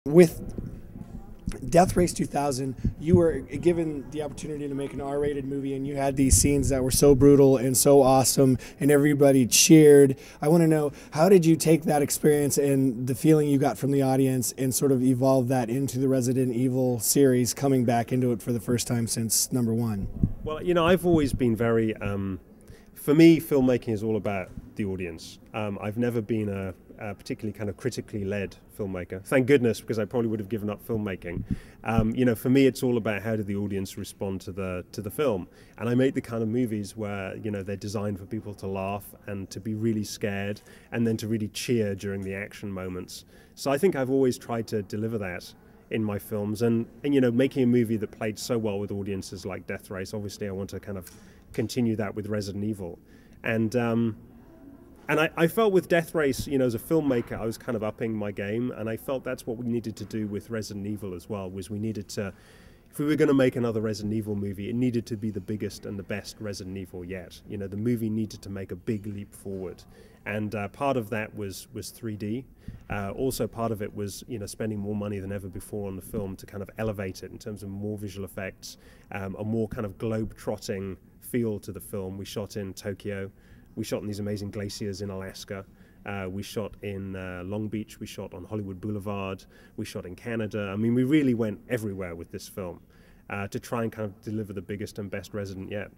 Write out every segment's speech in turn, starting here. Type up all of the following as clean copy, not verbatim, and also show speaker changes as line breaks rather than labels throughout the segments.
With Death Race 2000, you were given the opportunity to make an R-rated movie, and you had these scenes that were so brutal and so awesome, and everybody cheered. I want to know, how did you take that experience and the feeling you got from the audience and sort of evolve that into the Resident Evil series, coming back into it for the first time since number one?
Well, I've always been very, for me, filmmaking is all about the audience. I've never been a particularly kind of critically led filmmaker. Thank goodness, because I probably would have given up filmmaking. For me, it's all about how did the audience respond to the film. And I make the kind of movies where, they're designed for people to laugh and to be really scared and then to really cheer during the action moments. So I think I've always tried to deliver that in my films. And making a movie that played so well with audiences like Death Race, obviously I want to kind of continue that with Resident Evil. And I felt with Death Race, as a filmmaker, I was kind of upping my game, and I felt that's what we needed to do with Resident Evil as well, was we needed to, if we were going to make another Resident Evil movie, it needed to be the biggest and the best Resident Evil yet. The movie needed to make a big leap forward. And part of that was 3D. Also part of it was, spending more money than ever before on the film to kind of elevate it in terms of more visual effects, a more kind of globe-trotting feel to the film. We shot in Tokyo. We shot in these amazing glaciers in Alaska. We shot in Long Beach. We shot on Hollywood Boulevard. We shot in Canada. I mean, we really went everywhere with this film to try and kind of deliver the biggest and best Resident yet.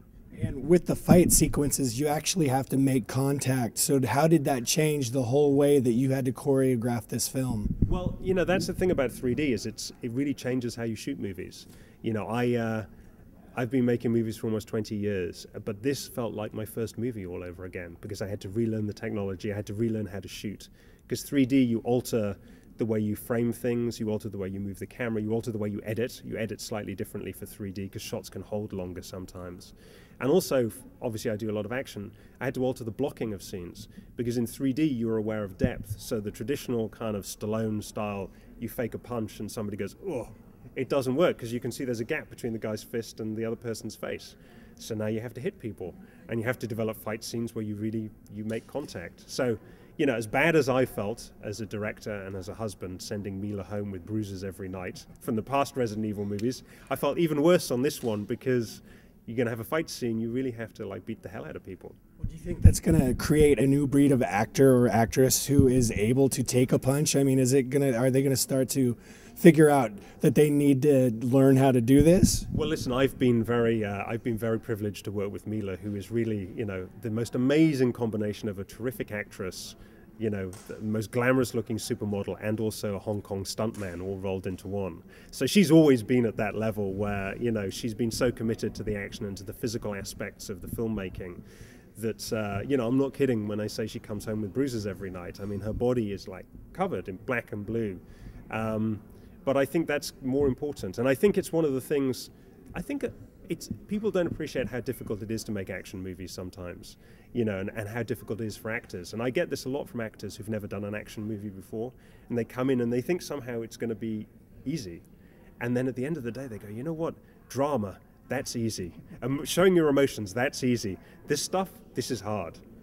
And with the fight sequences, you actually have to make contact. So how did that change the whole way that you had to choreograph this film?
Well, that's the thing about 3D is it really changes how you shoot movies. I've been making movies for almost 20 years, but this felt like my first movie all over again because I had to relearn the technology, I had to relearn how to shoot. Because 3D, you alter the way you frame things, you alter the way you move the camera, you alter the way you edit. You edit slightly differently for 3D because shots can hold longer sometimes. And also, obviously I do a lot of action, I had to alter the blocking of scenes because in 3D you're aware of depth. So the traditional kind of Stallone style, you fake a punch and somebody goes, oh, it doesn't work because you can see there's a gap between the guy's fist and the other person's face. So now you have to hit people and you have to develop fight scenes where you make contact. So, as bad as I felt as a director and as a husband sending Mila home with bruises every night from the past Resident Evil movies, I felt even worse on this one because you're going to have a fight scene, you really have to beat the hell out of people.
Well, do you think that's going to create a new breed of actor or actress who is able to take a punch? I mean, are they going to start to figure out that they need to learn how to do this?
Well, listen, I've been very privileged to work with Mila, who is really, the most amazing combination of a terrific actress, the most glamorous-looking supermodel, and also a Hong Kong stuntman, all rolled into one. So she's always been at that level where, she's been so committed to the action and to the physical aspects of the filmmaking that, I'm not kidding when I say she comes home with bruises every night. I mean, her body is covered in black and blue. But I think that's more important. And I think it's one of the things, people don't appreciate how difficult it is to make action movies sometimes, and how difficult it is for actors. And I get this a lot from actors who've never done an action movie before, and they come in and they think somehow it's going to be easy. And then at the end of the day, they go, you know what, drama, that's easy. Showing your emotions, that's easy. This stuff, this is hard.